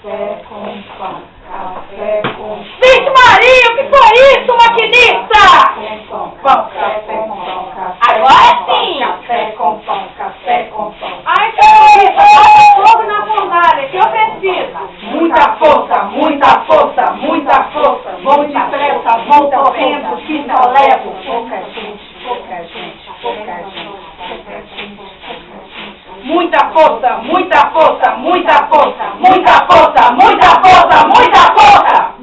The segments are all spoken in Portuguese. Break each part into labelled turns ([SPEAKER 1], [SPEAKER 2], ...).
[SPEAKER 1] café com pão, café com pão.
[SPEAKER 2] Vixe Maria, o que foi isso, maquinista?
[SPEAKER 1] Café com pão, café com pão, café.
[SPEAKER 2] Agora sim!
[SPEAKER 1] Café com pão, café com pão.
[SPEAKER 2] Ai, senhorita, bota fogo na fornalha, que eu preciso.
[SPEAKER 1] Muita força, muita força, muita força. Vou depressa, vou correndo, que só levo. Pouca gente, pouca gente, pouca gente, pouca gente, pouca gente.
[SPEAKER 2] Muita força, muita força, muita força, muita força, muita força, muita força.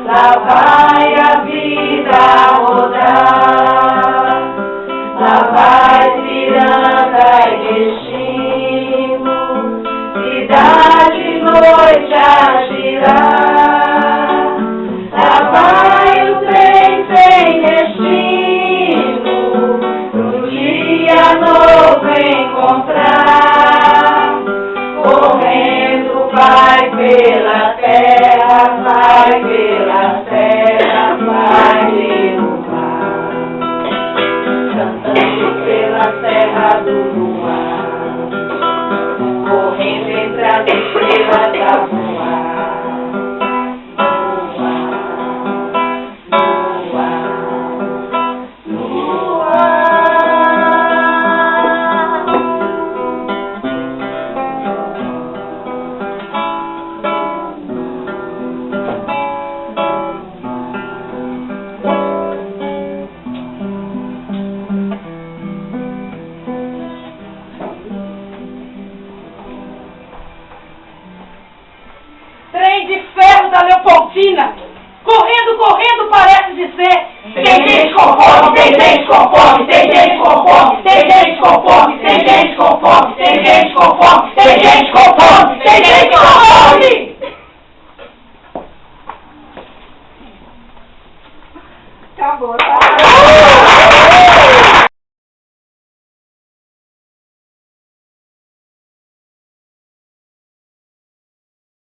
[SPEAKER 1] Lá vai a vida rodar, lá vai miranda e destino, cidade noite a girar. Lá vai o trem sem destino, pro dia novo encontrar. Correndo vai pela terra, vai pela terra, vai pelo mar, cantando pela terra do luar, correndo entre as estrelas a voar, voar, voar,
[SPEAKER 2] Trem de ferro da Leopoldina, correndo, correndo, parece dizer.
[SPEAKER 1] Tem gente com fome, tem gente com fome, tem gente com fome, tem gente com fome, tem gente com fome, tem gente com fome, tem gente com fome, tem gente